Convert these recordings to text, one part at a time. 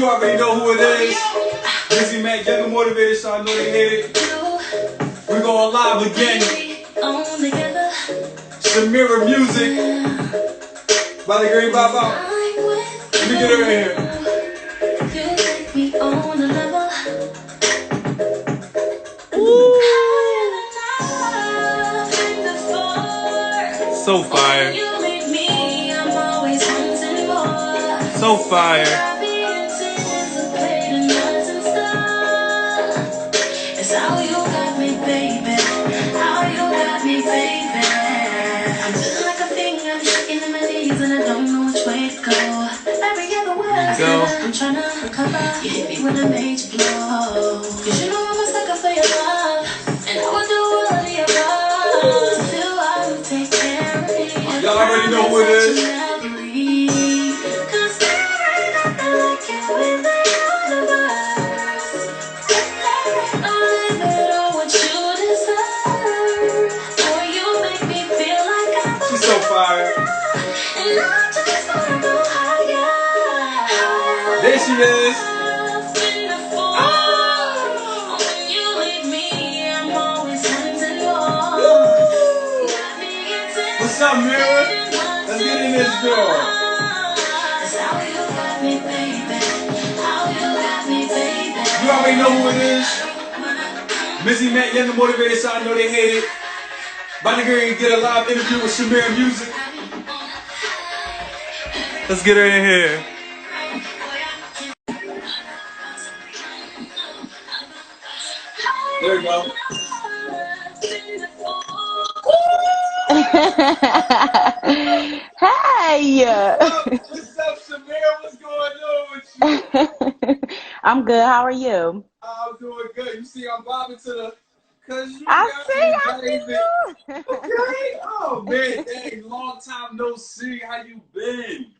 You already know who it is. Mizzy Mack, Young and Motivated, so I know they hate it. We're going live again. Shamirra music. By the Green Baba. Let me get her in here. So fire. So fire. It's how you got me, baby. How you got me, baby. I'm feeling like a thing. I'm shaking in my knees and I don't know which way to go. Every other word I'm trying to recover. You hit me with a major blow. Cause you know I'm a sucker for your love. And I will do all of the above to feel how you take care of me. Y'all already know who it is. Cause there ain't nothing like you in the universe. I'll live it all what you deserve. Boy, you make me feel like I'm she's so fire. And I just wanna go higher. There she is. What's up, Mirror? Let's get in this girl. You already know who it is. Mizzy Mack, Young and Motivated, so I know they hate it. About to go and get a live interview with Shamirra music. Let's get her in here. There we go. Hey! What's up, Shamirra? What's going on with you? I'm good. How are you? I'm doing good. You see, I'm bobbing to the. Cause you I got see me, you. Okay. Oh man, dang, long time no see. How you been?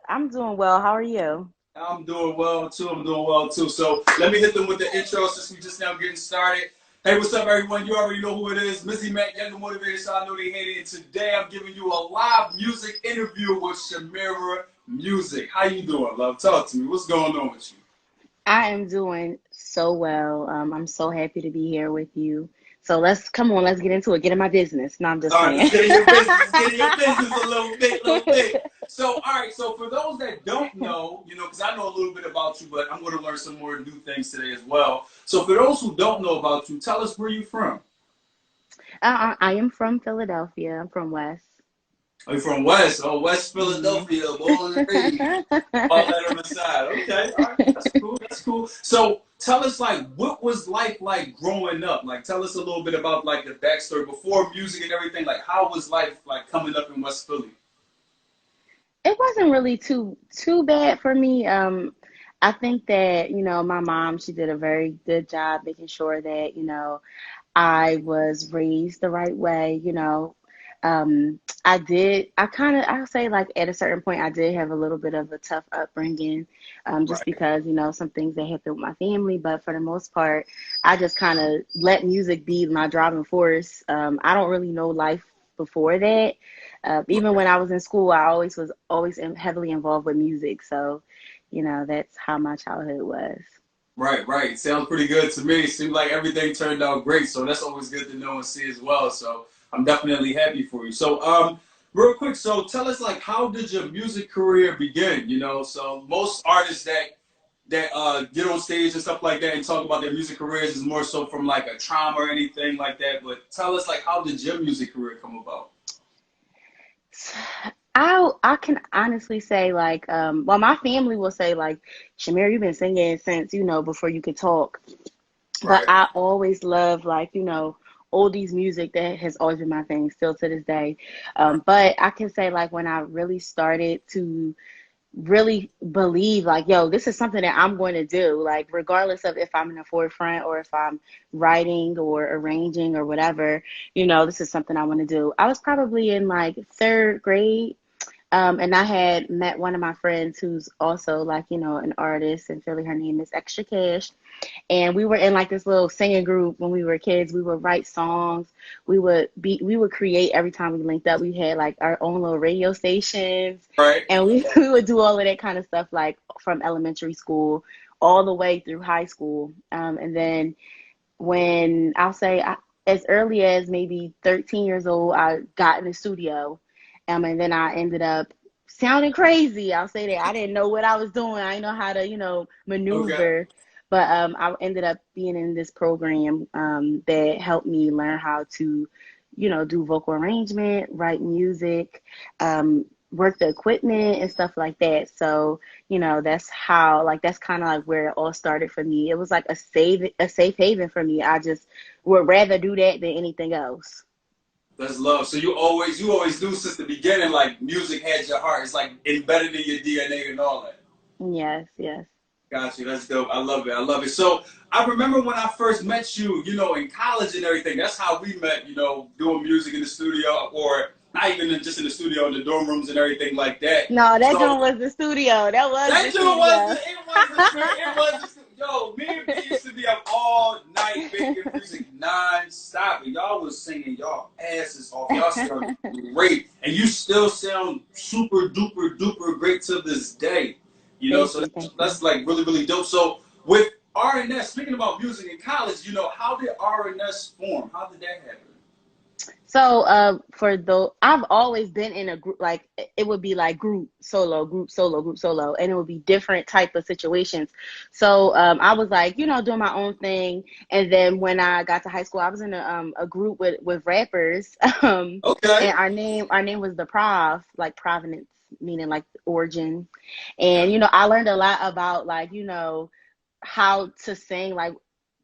I'm doing well. How are you? I'm doing well too. So let me hit them with the intro since we just now getting started. Hey, what's up, everyone? You already know who it is. Mizzy Mack, Young and Motivated, so I know they hate it. And today I'm giving you a live music interview with Shamirra music. How you doing, love? Talk to me. What's going on with you? I am doing so well. I'm so happy to be here with you. So let's get into it. Get in my business. No, I'm just All right, saying. let's get in your business. Let's get in your business a little bit. So, all right. So, for those that don't know, because I know a little bit about you, but I'm going to learn some more new things today as well. So, for those who don't know about you, tell us where you're from. I am from Philadelphia. I'm from West. Are you from West? Oh, West Philadelphia, born and raised. All that on the side. Okay, all right, that's cool. So tell us, what was life like growing up? Tell us a little bit about, the backstory before music and everything. How was life, coming up in West Philly? It wasn't really too bad for me. I think that, my mom, she did a very good job making sure that, I was raised the right way. I'll say at a certain point, I did have a little bit of a tough upbringing, just Right. because, some things that happened with my family. But for the most part, I just kind of let music be my driving force. I don't really know life before that. Even when I was in school, I was always heavily involved with music. So, that's how my childhood was. Right. Sounds pretty good to me. Seems like everything turned out great, so that's always good to know and see as well. So I'm definitely happy for you. So, real quick, so tell us, how did your music career begin? So most artists that get on stage and stuff like that and talk about their music careers is more so from a trauma or anything like that. But tell us, how did your music career come about? I can honestly say well, my family will say Shamirra, you've been singing since, before you could talk. Right. But I always love oldies music. That has always been my thing still to this day. But I can say when I really started to really believe yo, this is something that I'm going to do, regardless of if I'm in the forefront or if I'm writing or arranging or whatever, this is something I want to do. I was probably in third grade. And I had met one of my friends who's also like, an artist in Philly. Her name is Extra Cash. And we were in like this little singing group when we were kids. We would write songs. We would create every time we linked up. We had like our own little radio stations, Right. and we would do all of that kind of stuff like from elementary school all the way through high school. And then when as early as maybe 13 years old, I got in the studio. And then I ended up sounding crazy. I'll say that. I didn't know what I was doing. I didn't know how to, Okay. maneuver. But I ended up being in this program that helped me learn how to, do vocal arrangement, write music, work the equipment and stuff like that. So, that's how, like, that's kind of like where it all started for me. It was like a safe haven for me. I just would rather do that than anything else. That's love. So you always knew since the beginning, like music had your heart. It's like embedded in your DNA and all that. Yes, yes. Got you. That's dope. I love it. I love it. So I remember when I first met you, in college and everything. That's how we met, doing music in the studio, or not even just in the studio, in the dorm rooms and everything like that. No, that So joint was the studio. That was that the shit was studio. yo, me and B used to be up all night making music non-stop, and y'all was singing y'all asses off. Y'all sound great, and you still sound super duper duper great to this day. Thank So you, that's, thank you. that's like really really dope. So with RNS, speaking about music in college, how did RNS form? How did that happen? So, I've always been in a group, like it would be like group solo, group solo, group solo, and it would be different type of situations. So, I was like, doing my own thing, and then when I got to high school, I was in a group with rappers, Okay. and our name was the Prov, like Provenance, meaning like origin, Yeah. and I learned a lot about like how to sing like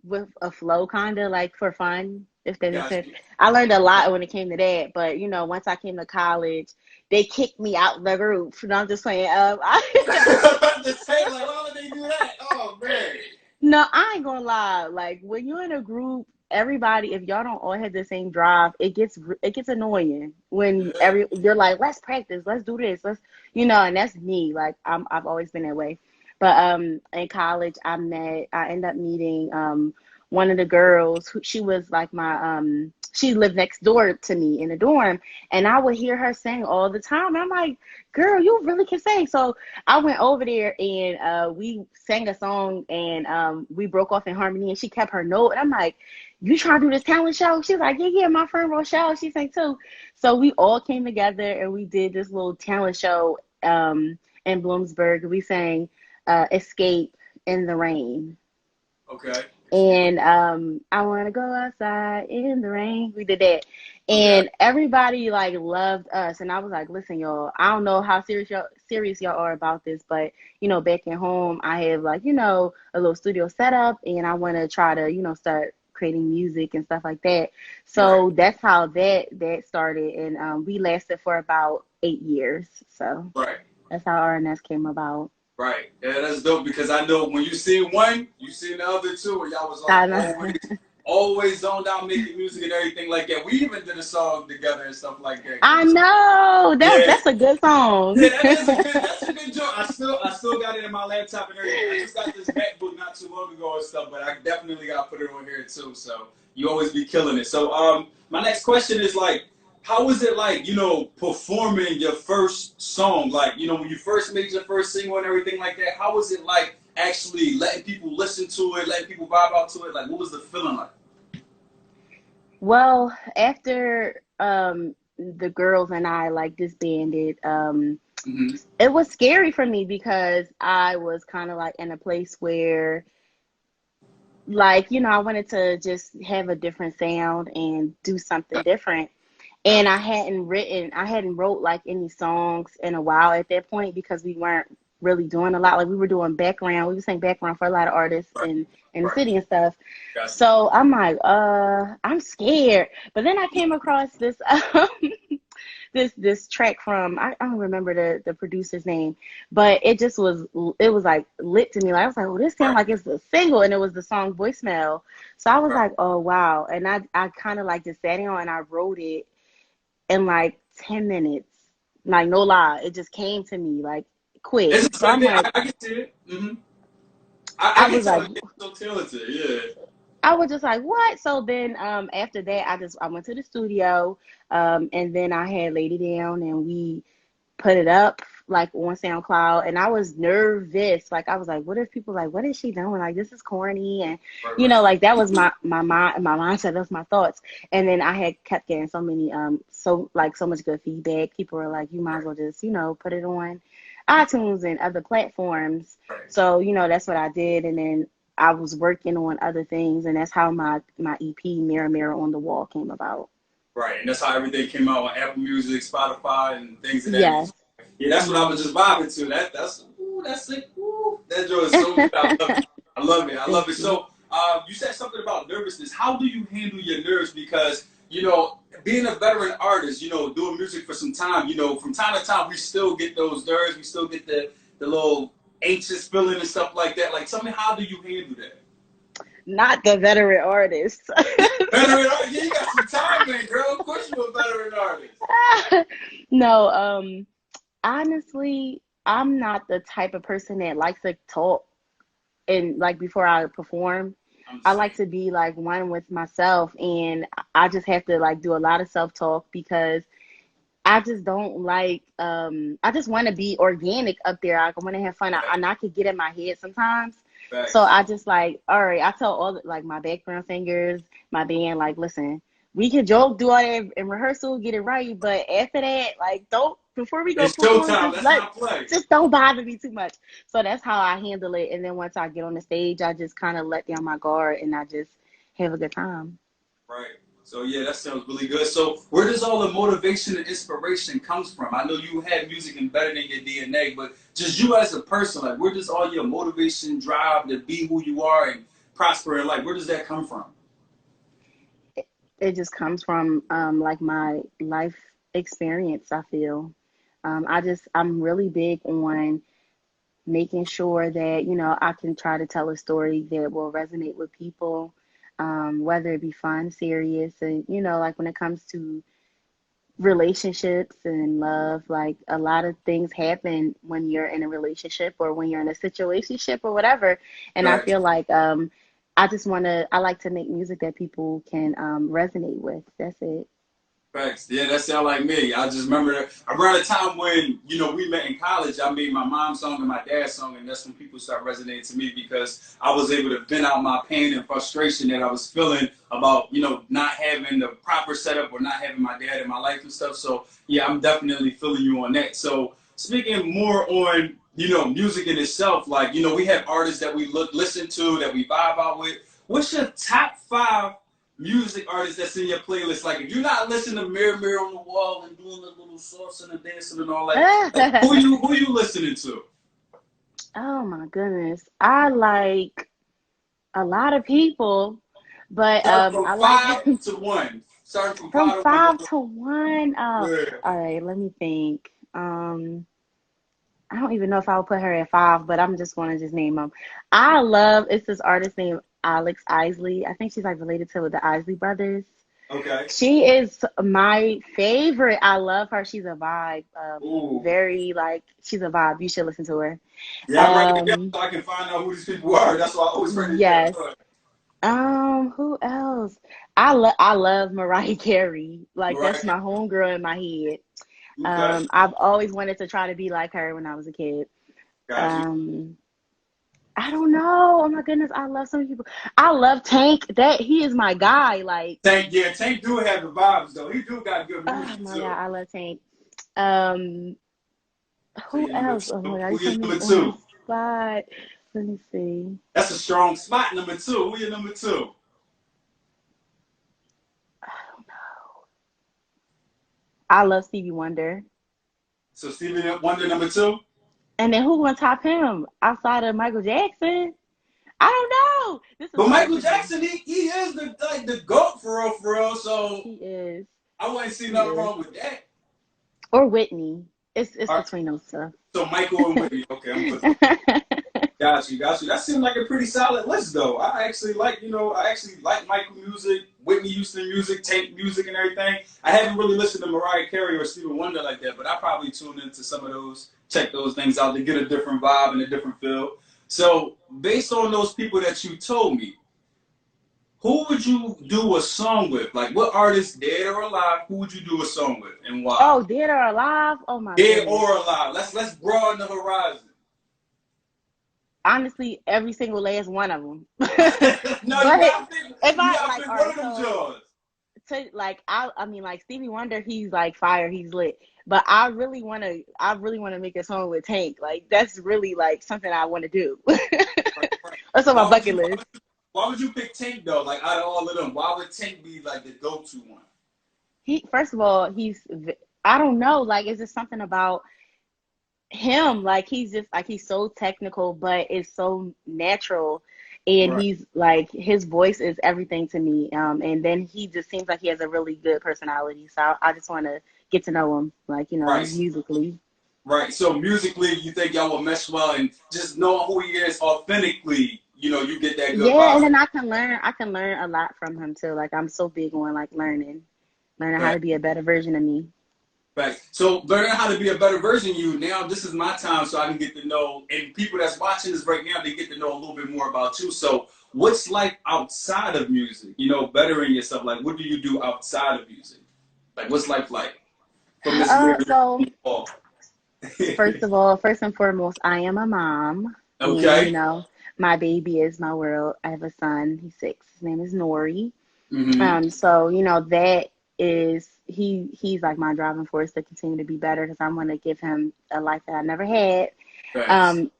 with a flow, kind of like for fun, if that makes Got sense. you. I learned a lot when it came to that, but once I came to college, they kicked me out the group. I'm just saying, I'm about to say, like, why would they do that? Oh man. no, I ain't gonna lie. Like when you're in a group, everybody, if y'all don't all have the same drive, it gets annoying when Yeah. you're like, let's practice, let's do this, and that's me. Like I've always been that way. But in college, I ended up meeting one of the girls who she was like she lived next door to me in the dorm, and I would hear her sing all the time. I'm like, girl, you really can sing. So I went over there and we sang a song, and we broke off in harmony, and she kept her note. And I'm like, you trying to do this talent show? She's like, yeah, yeah, my friend Rochelle, she sang too. So we all came together and we did this little talent show in Bloomsburg. We sang Escape in the Rain. Okay. And I want to go outside in the rain. We did that, Okay. and everybody like loved us. And I was like, "Listen, y'all, I don't know how serious y'all are about this, but back at home, I have like a little studio set up, and I want to try to start creating music and stuff like that." Right. So that's how that started, and we lasted for about 8 years. So Right. that's how RNS came about. Right. Yeah, that's dope because I know when you see one, you see the other two, and y'all was like I know. always zoned out making music and everything like that. We even did a song together and stuff like that. I know that Yeah. that's a good song. Yeah, that's a good joke. I still got it in my laptop and everything. I just got this MacBook not too long ago and stuff, but I definitely gotta put it on here too. So you always be killing it. So my next question is like, how was it like, performing your first song? Like, when you first made your first single and everything like that, how was it like actually letting people listen to it, letting people vibe out to it? Like what was the feeling like? Well, after the girls and I like disbanded, Hmm. it was scary for me because I was kind of like in a place where like, I wanted to just have a different sound and do something different. And Gotcha. I hadn't wrote like any songs in a while at that point because we weren't really doing a lot. Like we were doing background, we were saying background for a lot of artists Right. in the Right. city and stuff. Gotcha. So I'm like, I'm scared. But then I came across this this track from I don't remember the producer's name, but it was like lit to me. Like I was like, well, this sounds Right. like it's a single, and it was the song Voicemail. So I was Right. like, oh wow. And I kind of like just sat down and I wrote it in like 10 minutes. Like, no lie, it just came to me like quick. It's the So same I'm thing. like, I can see it. I I can was tell like, that you're so talented. Yeah. I was just like, what? So then after that, I went to the studio, and then I had laid it down and we put it up like on SoundCloud, and I was nervous. Like I was like, what if people like, what is she doing? Like this is corny, and Right, you right. know, like that was my mindset. That's my thoughts. And then I had kept getting so many so much good feedback. People were like, you might as Right, well just put it on iTunes and other platforms. right. So that's what I did, and then I was working on other things, and that's how my EP Mirror Mirror on the Wall came about. Right, and that's how everything came out on Apple Music, Spotify, and things of that nature. Yes, Yeah, that's what I was yes. just vibing to. That's it. Ooh, that joy is so good. I love it. I love it. I love Thank it. you. So, you said something about nervousness. How do you handle your nerves? Because being a veteran artist, doing music for some time, from time to time, we still get those nerves. We still get the little anxious feeling and stuff like that. Like, tell me, how do you handle that? Not the veteran artist. Veteran artist? Yeah, you got some time, man, girl. Of course you're a veteran artist. No, honestly, I'm not the type of person that likes to talk and like before I perform. I'm the I like same. to be like one with myself, and I just have to like do a lot of self-talk because I just don't like I just want to be organic up there. I want to have fun. And I could get in my head sometimes. So Facts. I just like, all right, I tell all like my background singers, my band, like, listen, we can joke, do all that in rehearsal, get it right, but after that, like, don't before we go It's perform, showtime. Let's not play. just don't bother me too much. So that's how I handle it. And then once I get on the stage, I just kind of let down my guard and I just have a good time. Right. So yeah, that sounds really good. So where does all the motivation and inspiration comes from? I know you had music embedded in your DNA, but just you as a person, like where does all your motivation, drive to be who you are and prosper in life, where does that come from? It just comes from like my life experience, I feel. I'm really big on making sure that I can try to tell a story that will resonate with people, whether it be fun, serious, and like when it comes to relationships and love, like a lot of things happen when you're in a relationship or when you're in a situationship or whatever. And I Right. feel like I like to make music that people can resonate with. That's it. Facts. Yeah, that sound like me. I just remember around the time when, we met in college, I made my mom's song and my dad's song, and that's when people start resonating to me because I was able to vent out my pain and frustration that I was feeling about, not having the proper setup or not having my dad in my life and stuff. So, yeah, I'm definitely feeling you on that. So, speaking more on, music in itself, like, we have artists that we listen to, that we vibe out with. What's your top 5 music artists that's in your playlist? Like, if you're not listening to Mirror Mirror on the Wall and doing the little sauce and the dancing and all that, like, who you listening to? Oh my goodness. I like a lot of people, but Start from I like 5 to 1. Starting from from 5 to 1. 5 to 1. Oh, Yeah. all right, let me think. I don't even know if I would put her at 5, but I'm just going to just name them. It's this artist named Alex Isley. I think she's like related to the Isley brothers. Okay. She is my favorite. I love her. She's a vibe. Ooh. Very like, she's a vibe. You should listen to her. Yeah, I'm writing it down Um, so I can find out who these people are. That's why I always write it down. yes. Who else? I love Mariah Carey. Like that's Right. my homegirl in my head. Okay. I've always wanted to try to be like her when I was a kid. Got you. Um, I don't know. Oh my goodness, I love so many people. I love Tank. That he is my guy. Like, Tank do have the vibes though. He do got good oh music my too. God, I love Tank. Um, So who you're number else? Oh two. my God, Who you you put me number on the two? spot. Let me see. That's a strong spot. Number 2. Who you number 2? I don't know. I love Stevie Wonder. So Stevie Wonder number 2. And then who gonna top him outside of Michael Jackson? I don't know. This is But hard Michael for me. Jackson, he is the GOAT for real. So He is. I wouldn't see He nothing is. wrong with that. Or Whitney. It's All right, between those two. so Michael and Whitney. Okay, I'm putting. Got you. That seemed like a pretty solid list, though. I actually like Michael music. Whitney Houston music, Tank music, and everything. I haven't really listened to Mariah Carey or Stevie Wonder like that, but I probably tune into some of those, check those things out to get a different vibe and a different feel. So, based on those people that you told me, who would you do a song with? Like, what artist, dead or alive, who would you do a song with, and why? Oh, dead or alive? Oh my Dead goodness. or alive. Let's broaden the horizon. Honestly, every single last one of them. No, you But gotta pick. if You I gotta like, pick all one right, of them so jaws. to like, I mean, like Stevie Wonder, he's like fire, he's lit. But I really wanna make a song with Tank. Like that's really like something I want to do. Right, right. That's on my Why would bucket you? list. Why would you pick Tank though? Like out of all of them, why would Tank be like the go-to one? He first of all, I don't know, like it's just something about him. Like he's just like he's so technical, but it's so natural. And Right, he's like his voice is everything to me. And then he just seems like he has a really good personality. So I just want to get to know him, like right, musically. right. So musically, you think y'all will mesh well, and just knowing who he is authentically, you get that good Yeah, and vibe. then I can learn a lot from him too. Like I'm so big on like learning how to be a better version of me. Right. So learning how to be a better version of you. Now this is my time, so I can get to know, and people that's watching this right now, they get to know a little bit more about you. So what's like outside of music? Bettering yourself. Like, what do you do outside of music? Like, what's life like from this weird So ball? first of all, first and foremost, I am a mom, and Okay. my baby is my world. I have a son. He's 6. His name is Nori. Mm-hmm. So that is he's like my driving force to continue to be better because I'm gonna give him a life that I never had. Thanks. Um,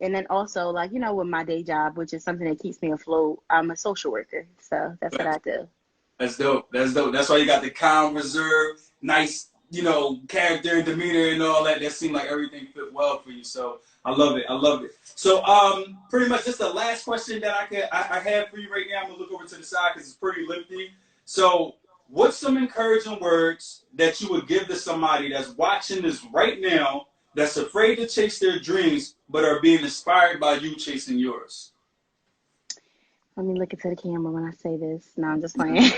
and then also like with my day job, which is something that keeps me afloat. I'm a social worker, so that's what I do. That's dope. That's dope. That's why you got the calm, reserve, nice, character and demeanor and all that. That seemed like everything fit well for you. So I love it. I love it. So pretty much just the last question that I have for you right now. I'm gonna look over to the side because it's pretty lengthy. So what's some encouraging words that you would give to somebody that's watching this right now that's afraid to chase their dreams but are being inspired by you chasing yours? Let me look into the camera when I say this. No, I'm just playing.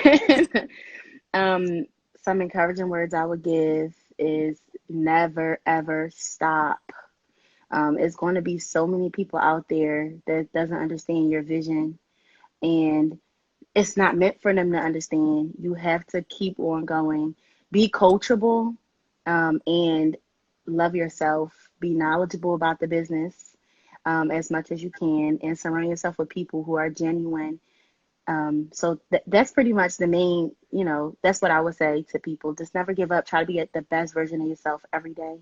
um, some encouraging words I would give is never ever stop. It's going to be so many people out there that doesn't understand your vision, and it's not meant for them to understand. You have to keep on going. Be coachable, and love yourself. Be knowledgeable about the business as much as you can, and surround yourself with people who are genuine. So that's pretty much the main. That's what I would say to people. Just never give up. Try to be at the best version of yourself every day.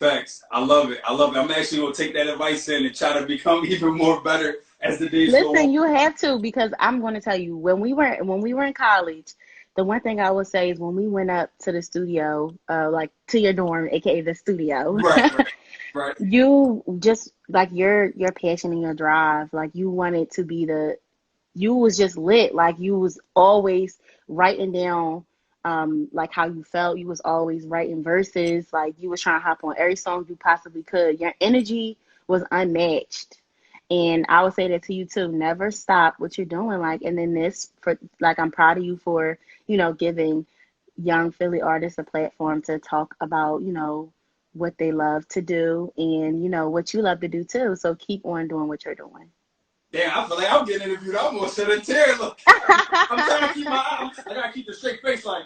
Thanks. I love it. I love it. I'm actually gonna take that advice in and try to become even more better as the days go on. Listen, you have to because I'm going to tell you when we were in college, the one thing I would say is when we went up to the studio, like to your dorm, aka the studio, Right, right, right. you just like your passion and your drive, like you wanted to be you was just lit, like you was always writing down like how you felt. You was always writing verses, like you was trying to hop on every song you possibly could. Your energy was unmatched. And I would say that to you too. Never stop what you're doing. Like, and then I'm proud of you for, giving young Philly artists a platform to talk about, what they love to do and, what you love to do too. So keep on doing what you're doing. Damn, I feel like I'm getting interviewed. I'm gonna shed a tear. Look, I'm trying to keep my eye. I gotta keep the straight face. Like,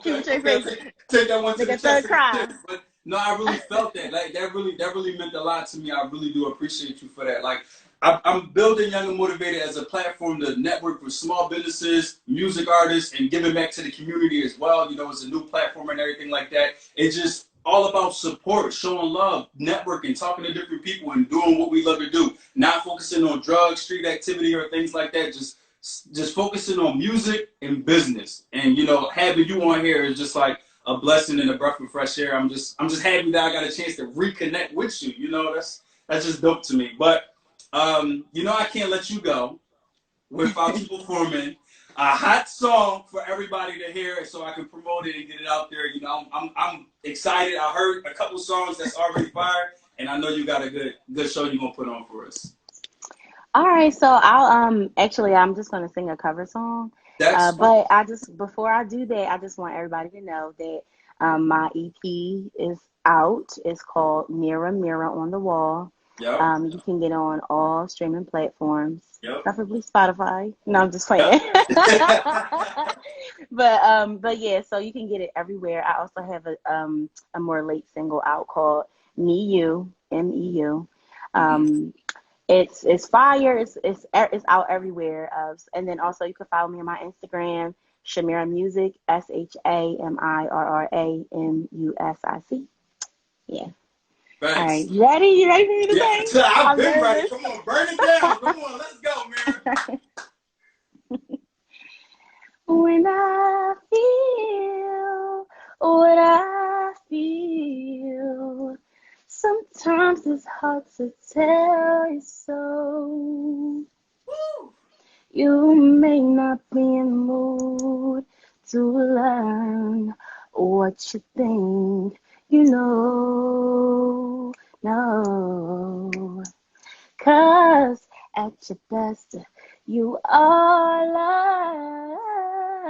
Keep okay, a straight okay, face. take that one to Make the a chest third and the cry. chin. But no, I really felt that. Like that really meant a lot to me. I really do appreciate you for that. Like, I'm building Young and Motivated as a platform to network with small businesses, music artists, and giving back to the community as well. It's a new platform and everything like that. It's just all about support, showing love, networking, talking to different people, and doing what we love to do. Not focusing on drugs, street activity, or things like that. Just focusing on music and business. And having you on here is just like a blessing and a breath of fresh air. I'm just happy that I got a chance to reconnect with you. That's just dope to me. But I can't let you go without you performing a hot song for everybody to hear, so I can promote it and get it out there. I'm excited. I heard a couple songs that's already fired, and I know you got a good show you're gonna put on for us. All right, so I'll actually I'm just gonna sing a cover song. That's fine. But I just before I do that, I just want everybody to know that my EP is out. It's called Mirror Mirror on the Wall. Yep. You can get on all streaming platforms, Yep. preferably Spotify. No, I'm just playing. Yep. But yeah, so you can get it everywhere. I also have a more late single out called Me You, MEU. Mhm. Um, it's fire. It's out everywhere. And then also you can follow me on my Instagram, Shamirra Music, ShamirraMusic. Yeah. All right. Thanks. You ready? You ready for me to Yeah, sing? I've I'm been ready. nervous. Come on, burn it down. Come on, let's go, man. When I feel what I feel, sometimes it's hard to tell you so. Woo. You may not be in the mood to learn what you think you know. No, 'cause at your best, you are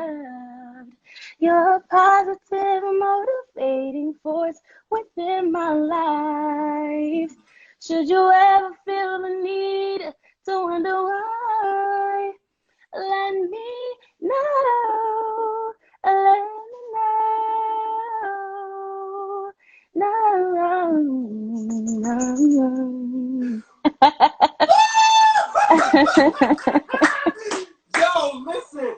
loved. You're a positive, motivating force within my life. Should you ever feel the need to wonder why, let me know. Let me know. No. Yo, listen.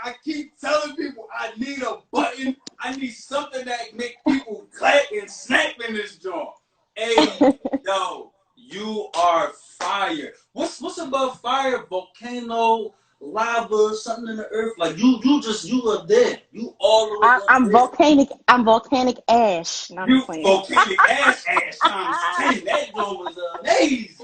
I keep telling people I need a button. I need something that make people clap and snap in this joint. Hey, yo, you are fire. What's above fire? Volcano, lava, something in the earth. Like you are there. You all the way I, up I'm there. volcanic. I'm volcanic ash. No, I'm just You playing. volcanic ash times 10. That joint was amazing.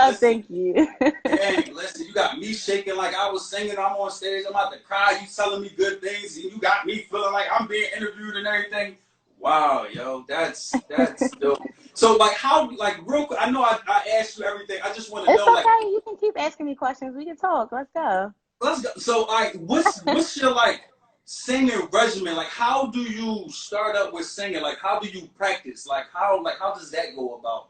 Listen. Thank you. Dang, listen, you got me shaking like I was singing. I'm on stage. I'm about to cry. You telling me good things, and you got me feeling like I'm being interviewed and everything. Wow, yo, that's dope. So, like, how, like, real quick, I know I asked you everything. I just want to It's know, like, okay. You can keep asking me questions. We can talk. Let's go. let's go. So, like, what's your like singing regimen? Like, how do you start up with singing? Like, how do you practice? How does that go about?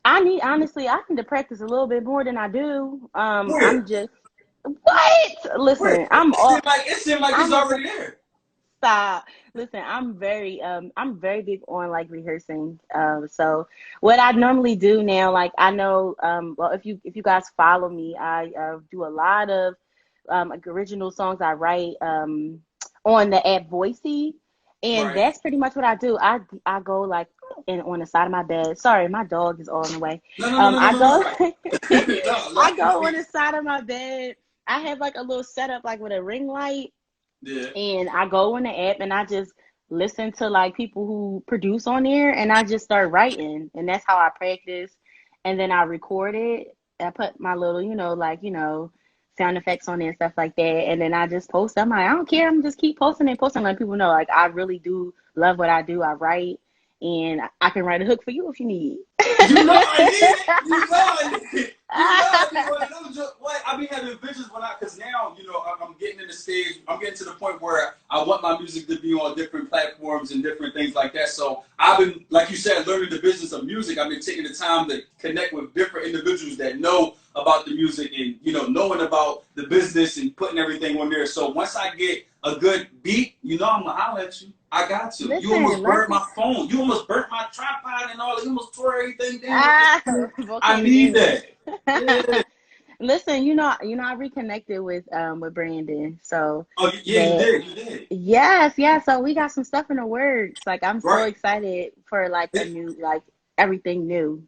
Honestly, I need to practice a little bit more than I do. Where? I'm just what? Where? Listen, It seemed like it's I'm a already there. stop. Listen, I'm very big on like rehearsing. So what I normally do now, like I know, well, if you guys follow me, I do a lot of like original songs I write on the app Voicey, and Right. that's pretty much what I do. I go like in on the side of my bed. Sorry, my dog is all in the way. No, no, no, no, no, I no, go no. No, I let go on me. the side of my bed. I have like a little setup like with a ring light, Yeah. and I go on the app and I just listen to like people who produce on there, and I just start writing, and that's how I practice. And then I record it. I put my little, sound effects on there and stuff like that, and then I just post. I'm like, I don't care. I'm just keep posting and posting, letting people know like I really do love what I do. I write, and I can write a hook for you if you need. You know I need it. You know I need it. You know I need one of them. What I be having visions because now I'm getting in the stage. I'm getting to the point where I want my music to be on different platforms and different things like that. So I've been, like you said, learning the business of music. I've been taking the time to connect with different individuals that know about the music and knowing about the business and putting everything on there. So once I get a good beat, I'm gonna holler at you. I got to. You Listen, almost let's burned my phone. You almost burnt my tripod and all. You almost tore everything down. I volcanic need that. ash. Yeah. Listen, I reconnected with Brandon. So Oh, yeah, you that did. You did. yes, yeah. So we got some stuff in the works. Like I'm so Right. excited for like a Is, new like everything new.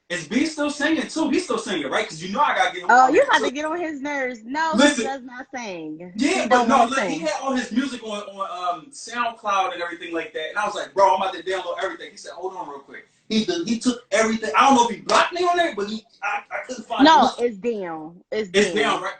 is B still singing too? He's still singing, right? Because I gotta get him Oh, on you here about too. to get on his nerves. No, he Listen, does not sing. yeah, He but don't no, want to look, he sing. had all his music on SoundCloud and everything like that. And I was like, bro, I'm about to download everything. He said, hold on real quick. He took everything. I don't know if he blocked me on there, but I couldn't find No, nothing. it's down. It's It's down, down. right?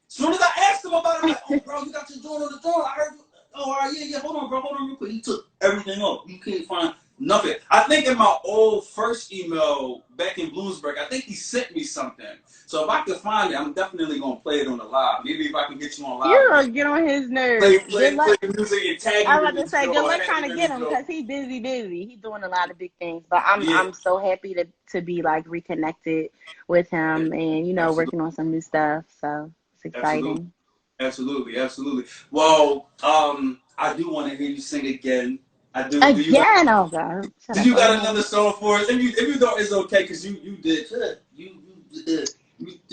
As soon as I asked him about it, I'm like, oh, bro, you got your joint on the joint. I heard you. Oh, all right, yeah, hold on, bro, hold on real quick. He took everything off. You can't find Nothing. I think in my old first email back in Bloomsburg, I think he sent me something. So if I can find it, I'm definitely gonna play it on the live. Maybe if I can get you on live, You gonna get on his play nerves. Good play luck. play the music and tag I him was in about the to say, good show. luck Tag trying him to in get the him show. because he's busy. He's doing a lot of big things. But Yeah, I'm so happy to be like reconnected with yeah, him and absolutely, working on some new stuff. So it's absolutely, exciting. absolutely, absolutely. Well, I do want to hear you sing again. I do. Again, oh God, shut Do up. you Go got ahead. another song for us? If you don't, it's okay because you did.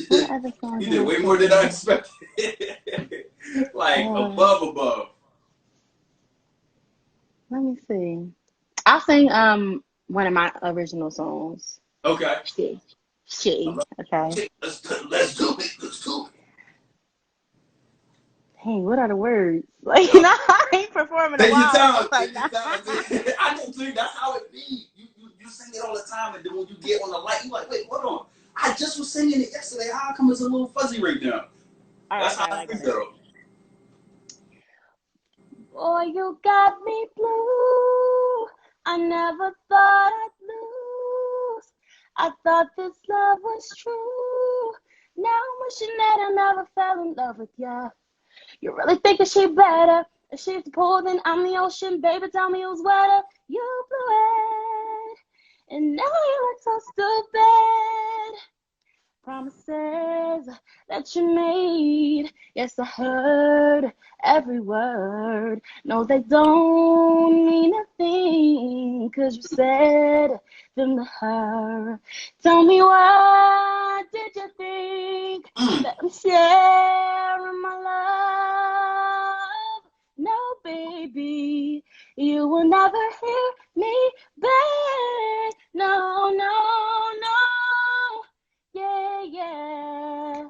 What other song You can did I way more than I sing? expected. Like Uh, above. Let me see. I'll sing one of my original songs. Okay. She. Okay. Let's do it. Let's do it. Hey, what are the words? Like, nah, I ain't performing a Take your while, so time. it's like, Take your nah. time. I know, too. That's how it be. You sing it all the time, and then when you get on the light, you like, wait, hold on. I just was singing it yesterday. How come it's a little fuzzy right now? All right, That's I how got it. I I think, got it. though. Boy, you got me blue. I never thought I'd lose. I thought this love was true. Now I'm wishing that I never fell in love with ya. You really think that she better? If she's the pool, then I'm the ocean. Baby, tell me who's wetter. You blew it. And now you look so stupid. Promises that you made. Yes, I heard every word. No, they don't mean a thing, 'cause you said them to her. Tell me, what did you think that I'm sharing my love? No, baby, you will never hear me beg. No, no, no. Yeah.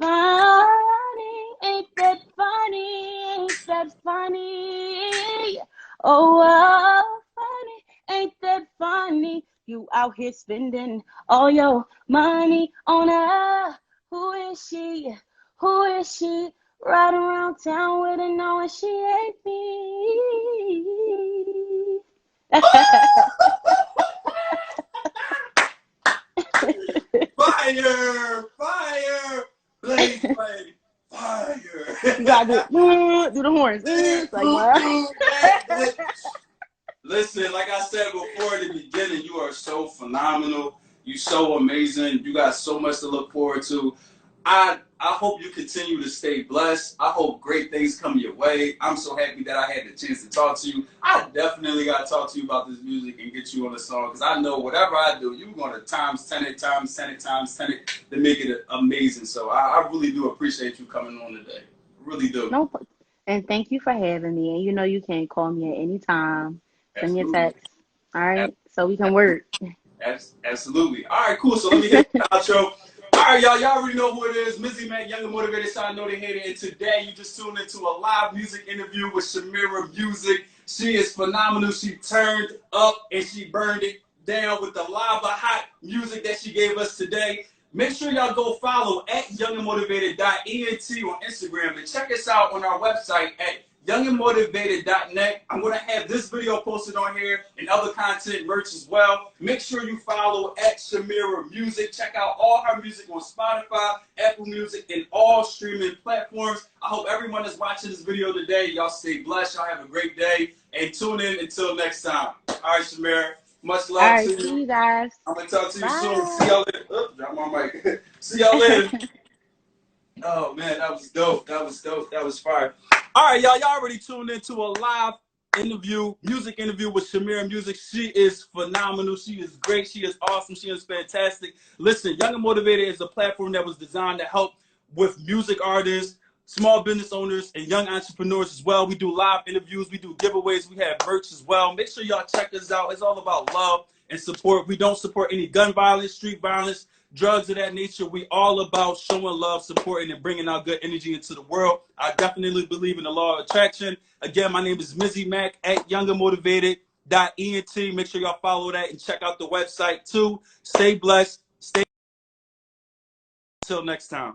Funny, ain't that funny? Ain't that funny? Funny, ain't that funny? You out here spending all your money on her. Who is she? Who is she? Right around town with her knowing she ain't me. Fire, blaze flame, fire. You gotta do the horns. It's like what? Listen, like I said before in the beginning, you are so phenomenal. You so amazing. You got so much to look forward to. I hope you continue to stay blessed. I hope great things come your way. I'm so happy that I had the chance to talk to you. I definitely got to talk to you about this music and get you on the song because I know whatever I do, you're going to times 10 it, times 10 it, times 10 it to make it amazing. So I really do appreciate you coming on today. Really do. No, and thank you for having me. And you know you can call me at any time. Send me a Absolutely. text. All right, so we can work. Absolutely. All right, cool. So let me hit the outro. All right, y'all. Y'all already know who it is. Mizzy Mack, Young and Motivated. So I know they hate it. And today you just tuned into a live music interview with Shamirra Music. She is phenomenal. She turned up and she burned it down with the lava hot music that she gave us today. Make sure y'all go follow at YoungAndMotivated.ent on Instagram and check us out on our website at YoungAndMotivated.net. I'm going to have this video posted on here and other content merch as well. Make sure you follow at Shamirra Music. Check out all her music on Spotify, Apple Music, and all streaming platforms. I hope everyone that's watching this video today, y'all stay blessed. Y'all have a great day and tune in until next time. All right, Shamirra. Much All love right, to see you. you guys. I'm going to talk to you soon. See Bye. y'all later. Oops, drop my mic. See y'all later. Oh man, that was dope. That was dope. That was fire. All right, y'all. Y'all already tuned into a live interview, music interview with Shamirra Music. She is phenomenal. She is great. She is awesome. She is fantastic. Listen, Young and Motivated is a platform that was designed to help with music artists, small business owners, and young entrepreneurs as well. We do live interviews. We do giveaways. We have merch as well. Make sure y'all check us out. It's all about love and support. We don't support any gun violence, street violence, drugs of that nature. We all about showing love, supporting, and bringing our good energy into the world. I definitely believe in the law of attraction. Again, my name is Mizzy Mack at YoungAndMotivated.ent. Make sure y'all follow that and check out the website too. Stay blessed. Stay until next time.